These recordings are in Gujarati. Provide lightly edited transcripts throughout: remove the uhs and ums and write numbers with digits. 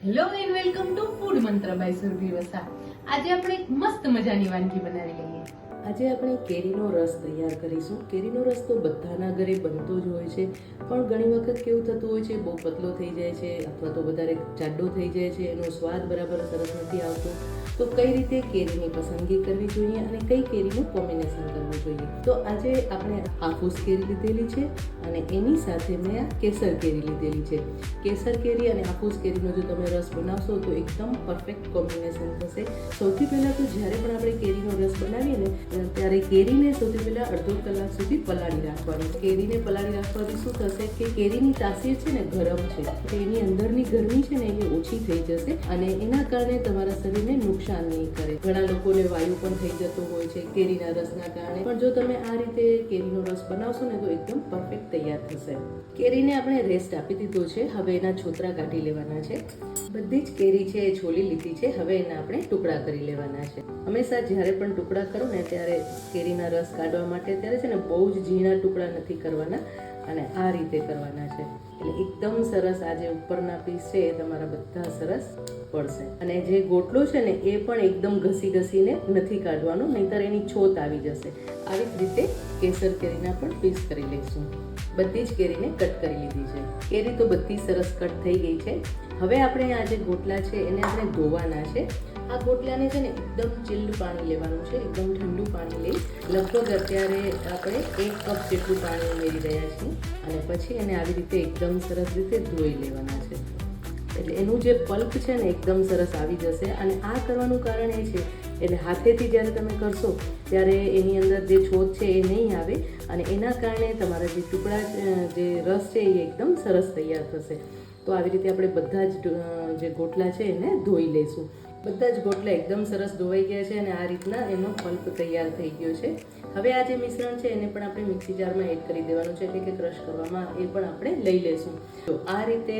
Hello and welcome to food મંત્ર બાય સુરભી વસા. આજે આપણે એક મસ્ત મજાની વાનગી બનાવી લઈએ. આજે આપણે કેરીનો રસ તૈયાર કરીશું. કેરીનો રસ તો બધાના ઘરે બનતો જ હોય છે, પણ ઘણી વખત કેવું થતું હોય છે, બહુ પતલો થઈ જાય છે અથવા તો વધારે જાડો થઈ જાય છે, એનો સ્વાદ બરાબર સરસ નથી આવતો. તો કઈ રીતે કેરીની પસંદગી કરવી જોઈએ અને કઈ કેરીનું કોમ્બિનેશન કરવું જોઈએ. તો આજે આપણે હાફૂસ કેરી લીધેલી છે અને એની સાથે મેં આ કેસર કેરી લીધેલી છે. કેસર કેરી અને હાફૂસ કેરીનો જો તમે રસ બનાવશો તો એકદમ પરફેક્ટ કોમ્બિનેશન થશે. સૌથી પહેલાં તો જ્યારે પણ આપણે કેરીનો રસ બનાવીએ ને ત્યારે કેરીને સૌથી પહેલાં અડધો કલાક સુધી પલાળી રાખવાની. કેરીને પલાળી રાખવાથી શું થશે કે કેરીની તાસીર છે ને ગરમ છે, તો એની અંદરની ગરમી છે ને એ ઓછી થઈ જશે અને એના કારણે તમારા શરીરને નુકસાન નહીં કરે. ઘણા લોકોને વાયુ પણ થઈ જતો હોય છે કેરીના રસના કારણે, પણ જો તમે આ રીતે કેરીનો રસ બનાવશો ને તો એકદમ પરફેક્ટ તૈયાર થશે. કેરીને આપણે રેસ્ટ આપી દીધો છે, હવે એના છોતરા કાઢી લેવાના છે. બધી જ કેરી છે એ છોલી લીધી છે, હવે એના આપણે ટુકડા કરી લેવાના છે. હંમેશા જ્યારે પણ ટુકડા કરો ને ત્યારે કેરીના રસ કાઢવા માટે ત્યારે છે ને બહુ જ ઝીણા ટુકડા નથી કરવાના અને આ રીતે કરવાના છે. એટલે એકદમ સરસ આ જે ઉપરના પીસ છે એ તમારા બધા સરસ પડશે. અને જે ગોટલો છે ને એ પણ એકદમ ઘસીને નથી કાઢવાનો, નહીંતર એની છોત આવી જશે. આવી જ રીતે કેસર કેરીના પણ પીસ કરી લઈશું. બધી જ કેરીને કટ કરી લીધી છે. કેરી તો બધી સરસ કટ થઈ ગઈ છે. હવે આપણે આ જે ગોટલા છે એને આપણે ધોવાના છે. આ ગોટલાને છે ને એકદમ ચિલ્ડ પાણી લેવાનું છે, એકદમ ઠંડુ પાણી લઈ લગભગ અત્યારે આપણે 1 કપ જેટલું પાણી ઉમેરી રહ્યા છીએ અને પછી એને આવી રીતે એકદમ સરસ રીતે ધોઈ લેવાના છે. એટલે એનું જે પલ્પ છે ને એકદમ સરસ આવી જશે. અને આ કરવાનું કારણ એ છે એટલે હાથેથી જ્યારે તમે કરશો ત્યારે એની અંદર જે છોદ છે એ નહીં આવે અને એના કારણે તમારા જે ટુકડા જે રસ છે એ એકદમ સરસ તૈયાર થશે. તો આવી રીતે આપણે બધા જ જે ગોટલા છે એને ધોઈ લઈશું. બધા જ ગોટલા એકદમ સરસ ધોવાઈ ગયા છે અને આ રીતના એનો પલ્પ તૈયાર થઈ ગયો છે. હવે આ જે મિશ્રણ છે એને પણ આપણે મિક્સી જારમાં એડ કરી દેવાનું છે, એટલે કે ક્રશ કરવામાં એ પણ આપણે લઈ લેશું. તો આ રીતે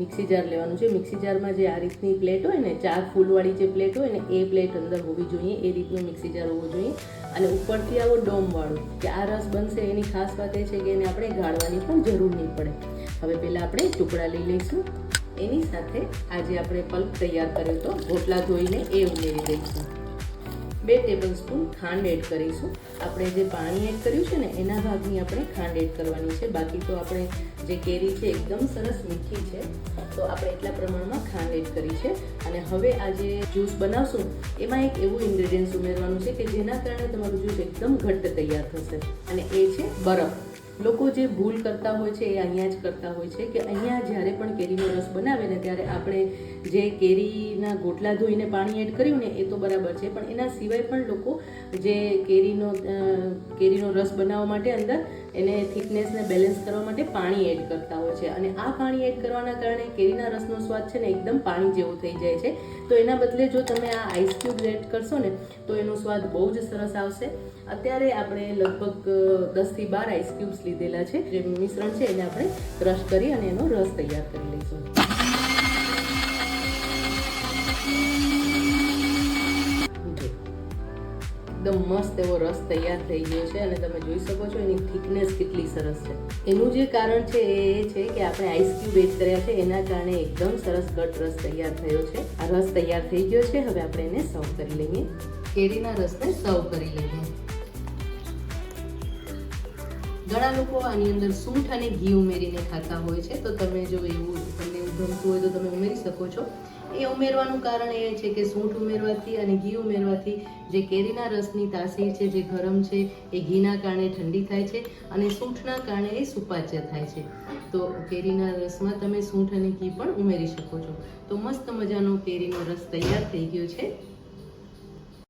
મિક્સી જાર લેવાનું છે. મિક્સી જારમાં જે આ રીતની પ્લેટ હોય ને, 4 ફૂલવાળી જે પ્લેટ હોય ને એ પ્લેટ અંદર હોવી જોઈએ, એ રીતનું મિક્સી જાર હોવું જોઈએ. અને ઉપરથી આવો ડોમવાળું કે આ રસ બનશે એની ખાસ વાત એ છે કે એને આપણે ગાળવાની પણ જરૂર નહીં પડે. હવે પહેલાં આપણે ટુકડા લઈ લઈશું. એની સાથે આજે આપણે પલ્પ તૈયાર કર્યો તો ગોટલા ધોઈને એ ઉમેરી દઈશું. 2 ટેબલસ્પૂન ખાંડ એડ કરીશું. આપણે જે પાણી એડ કર્યું છે ને એના ભાગની આપણે ખાંડ એડ કરવાની છે. બાકી તો આપણે જે કેરી છે એકદમ સરસ મીઠી છે, તો આપણે એટલા પ્રમાણમાં ખાંડ એડ કરી છે. અને હવે આ જે જ્યુસ બનાવશું એમાં એક એવું ઇન્ગ્રેડિયન્ટ્સ ઉમેરવાનું છે કે જેના કારણે તમારું જ્યુસ એકદમ ઘટ્ટ તૈયાર થશે, અને એ છે બરફ. લોકો જે ભૂલ કરતા હોય છે એ અહીંયા જ કરતા હોય છે કે અહીંયા જ્યારે પણ કેરીનો રસ બનાવે ને ત્યારે આપણે જે કેરીના ગોટલા ધોઈને પાણી એડ કર્યું ને એ તો બરાબર છે, પણ એના સિવાય પણ લોકો જે કેરીનો રસ બનાવવા માટે અંદર એને થિકનેસને બેલેન્સ કરવા માટે પાણી એડ કરતા હોય છે. અને આ પાણી એડ કરવાના કારણે કેરીના રસનો સ્વાદ છે ને એકદમ પાણી જેવો થઈ જાય છે. તો એના બદલે જો તમે આ આઈસ ક્યુબ એડ કરશો ને તો એનો સ્વાદ બહુ જ સરસ આવશે. અત્યારે આપણે લગભગ 10 થી 12 આઈસ ક્યુબ્સ લીધેલા છે. જે મિશ્રણ છે એને આપણે ક્રશ કરી અને એનો રસ તૈયાર કરી લઈશું. એકદમ મસ્ત એવો રસ તૈયાર થઈ ગયો છે અને તમે જોઈ શકો છો એની થિકનેસ કેટલી સરસ છે. એનું જે કારણ છે એ છે કે આપણે આઈસ ક્યુબ એડ કર્યા છે, એના કારણે એકદમ સરસ ઘટ રસ તૈયાર થયો છે. આ રસ તૈયાર થઈ ગયો છે. હવે આપણે એને સર્વ કરી લઈએ. કેરીના રસને સર્વ કરી લઈએ. ઘણા લોકો આની અંદર સૂંઠ અને ઘી ઉમેરીને ખાતા હોય છે, તો તમે જો એવું તમને ગમતું હોય તો તમે ઉમેરી શકો છો. એ ઉમેરવાનું કારણ એ છે કે સૂંઠ ઉમેરવાથી અને ઘી ઉમેરવાથી જે કેરીના રસની તાસીર છે જે ગરમ છે એ ઘીના કારણે ઠંડી થાય છે અને સૂંઠના કારણે એ સુપાચ્ય થાય છે. તો કેરીના રસમાં તમે સૂંઠ અને ઘી પણ ઉમેરી શકો છો. તો મસ્ત મજાનો કેરીનો રસ તૈયાર થઈ ગયો છે.